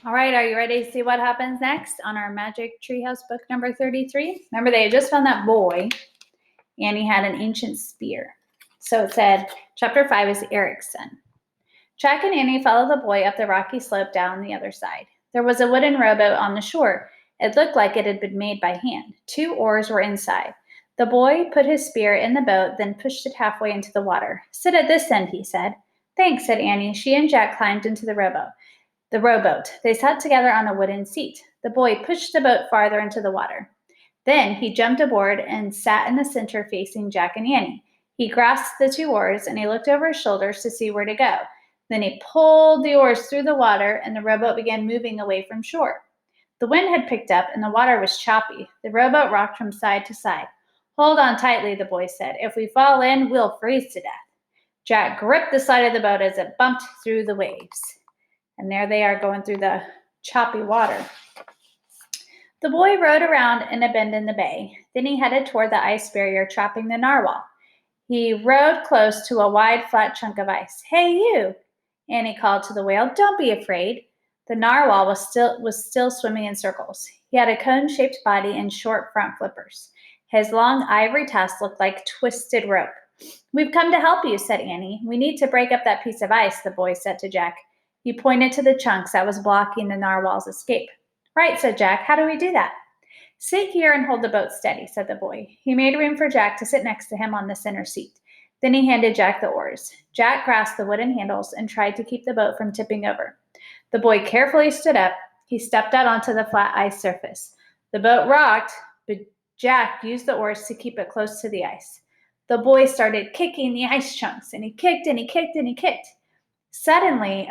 All right, are you ready to see what happens next on our Magic Treehouse book number 33? Remember, they had just found that boy, and he had an ancient spear. So it said, Chapter 5 is Eric's son. Jack and Annie followed the boy up the rocky slope down the other side. There was a wooden rowboat on the shore. It looked like it had been made by hand. 2 oars were inside. The boy put his spear in the boat, then pushed it halfway into the water. Sit at this end, he said. Thanks, said Annie. She and Jack climbed into the rowboat. They sat together on a wooden seat. The boy pushed the boat farther into the water. Then he jumped aboard and sat in the center facing Jack and Annie. He grasped the 2 oars and he looked over his shoulders to see where to go. Then he pulled the oars through the water and the rowboat began moving away from shore. The wind had picked up and the water was choppy. The rowboat rocked from side to side. Hold on tightly, the boy said. If we fall in, we'll freeze to death. Jack gripped the side of the boat as it bumped through the waves. And there they are going through the choppy water. The boy rowed around in a bend in the bay. Then he headed toward the ice barrier, trapping the narwhal. He rowed close to a wide, flat chunk of ice. Hey, you! Annie called to the whale. Don't be afraid. The narwhal was still swimming in circles. He had a cone-shaped body and short front flippers. His long ivory tusks looked like twisted rope. We've come to help you, said Annie. We need to break up that piece of ice, the boy said to Jack. He pointed to the chunks that was blocking the narwhal's escape. Right, said Jack. How do we do that? Sit here and hold the boat steady, said the boy. He made room for Jack to sit next to him on the center seat. Then he handed Jack the oars. Jack grasped the wooden handles and tried to keep the boat from tipping over. The boy carefully stood up. He stepped out onto the flat ice surface. The boat rocked, but Jack used the oars to keep it close to the ice. The boy started kicking the ice chunks, and he kicked and he kicked and he kicked. Suddenly,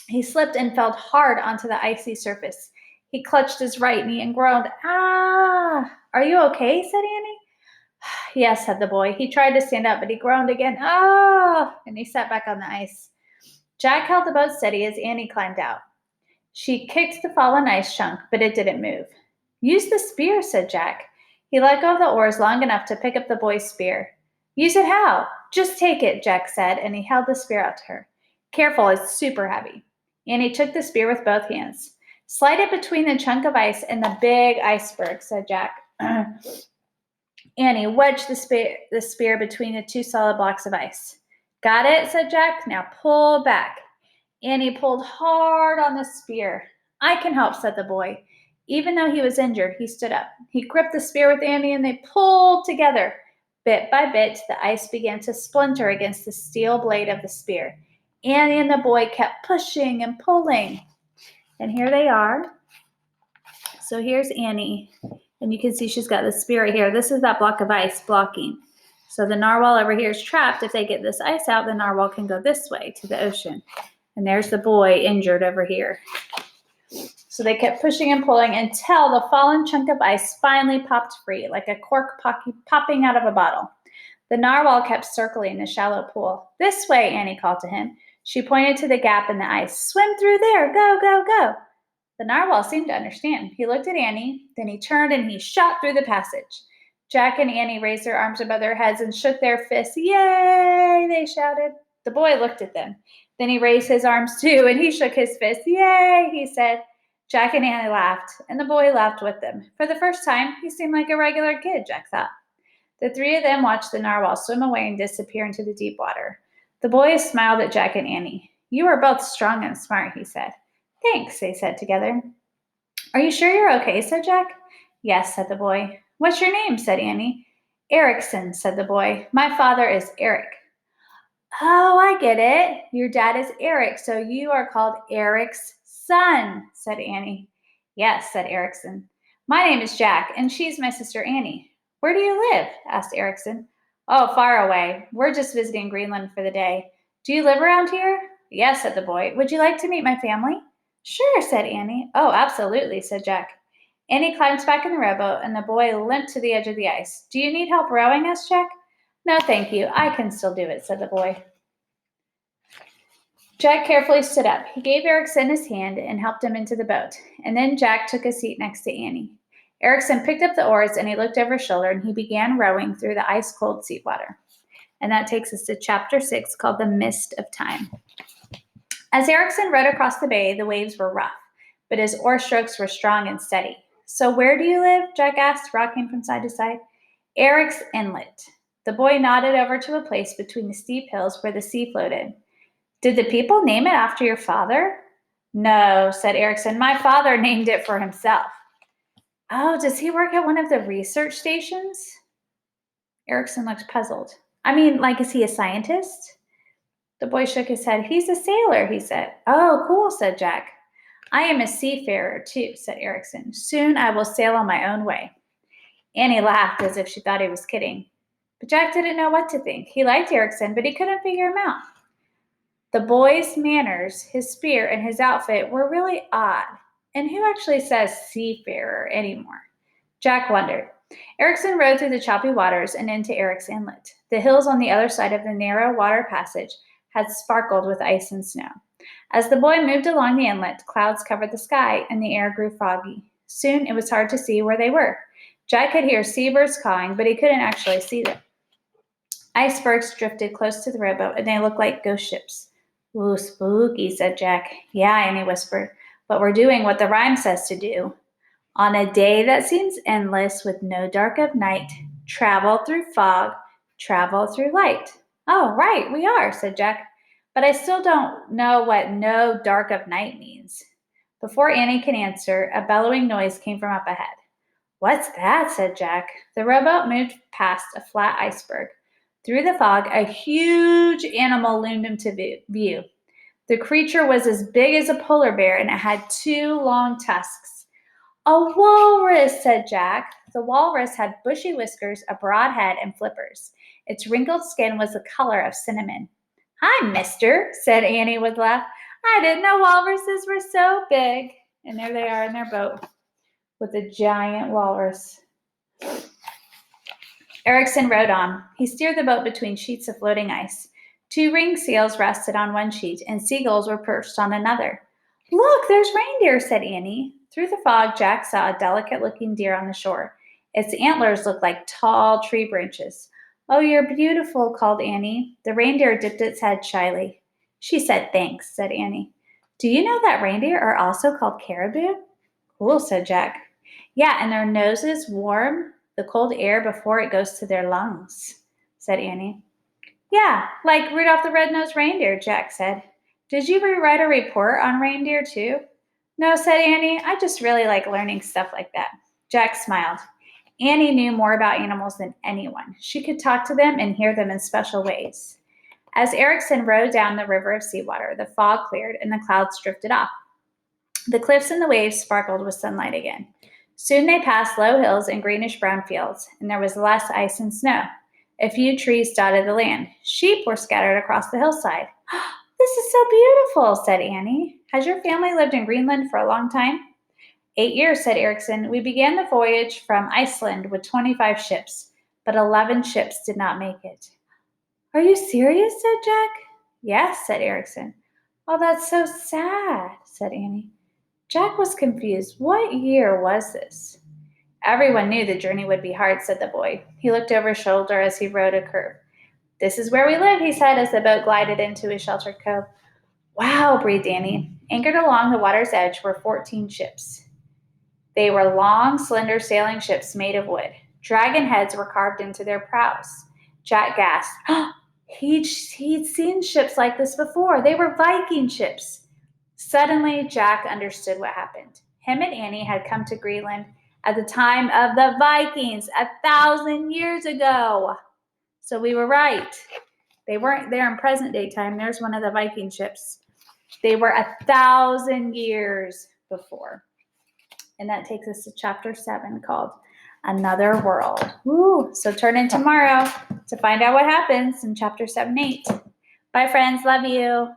he slipped and fell hard onto the icy surface. He clutched his right knee and groaned. Ah! Are you okay? Said Annie. Yes, said the boy. He tried to stand up, but he groaned again. Ah! And he sat back on the ice. Jack held the boat steady as Annie climbed out. She kicked the fallen ice chunk, but it didn't move. Use the spear, said Jack. He let go of the oars long enough to pick up the boy's spear. Use it how? Just take it, Jack said, and he held the spear out to her. Careful, it's super heavy. Annie took the spear with both hands. Slide it between the chunk of ice and the big iceberg, said Jack. Annie wedged the spear between the 2 solid blocks of ice. Got it, said Jack. Now pull back. Annie pulled hard on the spear. I can help, said the boy. Even though he was injured, he stood up. He gripped the spear with Annie and they pulled together. Bit by bit, the ice began to splinter against the steel blade of the spear. Annie and the boy kept pushing and pulling. And here they are. So here's Annie. And you can see she's got the spear right here. This is that block of ice blocking. So the narwhal over here is trapped. If they get this ice out, the narwhal can go this way to the ocean. And there's the boy injured over here. So they kept pushing and pulling until the fallen chunk of ice finally popped free, like a cork popping out of a bottle. The narwhal kept circling the shallow pool. This way, Annie called to him. She pointed to the gap in the ice. Swim through there. Go, go, go. The narwhal seemed to understand. He looked at Annie, then he turned and he shot through the passage. Jack and Annie raised their arms above their heads and shook their fists. Yay, they shouted. The boy looked at them. Then he raised his arms too and he shook his fist. Yay, he said. Jack and Annie laughed, and the boy laughed with them. For the first time, he seemed like a regular kid, Jack thought. The 3 of them watched the narwhal swim away and disappear into the deep water. The boy smiled at Jack and Annie. You are both strong and smart, he said. Thanks, they said together. Are you sure you're okay, said Jack. Yes, said the boy. What's your name, said Annie. Erickson, said the boy. My father is Eric. Oh, I get it. Your dad is Eric, so you are called Eric's son, said Annie. Yes, said Erickson. My name is Jack, and she's my sister Annie. Where do you live? Asked Erickson. Oh, far away. We're just visiting Greenland for the day. Do you live around here? Yes, said the boy. Would you like to meet my family? Sure, said Annie. Oh, absolutely, said Jack. Annie climbed back in the rowboat, and the boy limped to the edge of the ice. Do you need help rowing us, Jack? No, thank you. I can still do it, said the boy. Jack carefully stood up. He gave Erickson his hand and helped him into the boat, and then Jack took a seat next to Annie. Erickson picked up the oars and he looked over his shoulder and he began rowing through the ice-cold sea water. And that takes us to chapter 6 called The Mist of Time. As Erickson rowed across the bay, the waves were rough, but his oar strokes were strong and steady. So where do you live? Jack asked, rocking from side to side. Eric's Inlet. The boy nodded over to a place between the steep hills where the sea floated. Did the people name it after your father? No, said Erickson. My father named it for himself. Oh, does he work at one of the research stations? Erickson looked puzzled. I mean, like, is he a scientist? The boy shook his head. He's a sailor, he said. Oh, cool, said Jack. I am a seafarer, too, said Erickson. Soon I will sail on my own way. Annie laughed as if she thought he was kidding. But Jack didn't know what to think. He liked Erickson, but he couldn't figure him out. The boy's manners, his spear, and his outfit were really odd. And who actually says seafarer anymore? Jack wondered. Erickson rowed through the choppy waters and into Eric's Inlet. The hills on the other side of the narrow water passage had sparkled with ice and snow. As the boy moved along the inlet, clouds covered the sky and the air grew foggy. Soon it was hard to see where they were. Jack could hear seabirds cawing, but he couldn't actually see them. Icebergs drifted close to the rowboat, and they looked like ghost ships. Ooh, spooky, said Jack. Yeah, Annie whispered, but we're doing what the rhyme says to do. On a day that seems endless with no dark of night, travel through fog, travel through light. Oh, right, we are, said Jack. But I still don't know what no dark of night means. Before Annie could answer, a bellowing noise came from up ahead. What's that? Said Jack. The rowboat moved past a flat iceberg. Through the fog, a huge animal loomed into view. The creature was as big as a polar bear, and it had 2 long tusks. A walrus, said Jack. The walrus had bushy whiskers, a broad head, and flippers. Its wrinkled skin was the color of cinnamon. Hi, mister, said Annie with a laugh. I didn't know walruses were so big. And there they are in their boat with a giant walrus. Erickson rowed on. He steered the boat between sheets of floating ice. 2 ringed seals rested on one sheet, and seagulls were perched on another. Look, there's reindeer, said Annie. Through the fog, Jack saw a delicate-looking deer on the shore. Its antlers looked like tall tree branches. Oh, you're beautiful, called Annie. The reindeer dipped its head shyly. She said thanks, said Annie. Do you know that reindeer are also called caribou? Cool, said Jack. Yeah, and their noses warm the cold air before it goes to their lungs, said Annie. Yeah, like Rudolph the Red-Nosed Reindeer, Jack said. Did you rewrite a report on reindeer too? No, said Annie. I just really like learning stuff like that. Jack smiled. Annie knew more about animals than anyone. She could talk to them and hear them in special ways. As Erickson rowed down the river of seawater, the fog cleared and the clouds drifted off. The cliffs and the waves sparkled with sunlight again. Soon they passed low hills and greenish-brown fields, and there was less ice and snow. A few trees dotted the land. Sheep were scattered across the hillside. This is so beautiful, said Annie. Has your family lived in Greenland for a long time? 8 years, said Erickson. We began the voyage from Iceland with 25 ships, but 11 ships did not make it. Are you serious, said Jack. Yes, said Erickson. Oh, that's so sad, said Annie. Jack was confused. What year was this? Everyone knew the journey would be hard, said the boy. He looked over his shoulder as he rowed a curve. This is where we live, he said as the boat glided into a sheltered cove. Wow, breathed Annie. Anchored along the water's edge were 14 ships. They were long, slender sailing ships made of wood. Dragon heads were carved into their prows. Jack gasped. He'd seen ships like this before. They were Viking ships. Suddenly, Jack understood what happened. Him and Annie had come to Greenland at the time of the Vikings 1,000 years ago. So we were right. They weren't there in present day time. There's one of the Viking ships. They were 1,000 years before. And that takes us to chapter 7 called Another World. Woo! So turn in tomorrow to find out what happens in chapter 7 and 8. Bye, friends. Love you.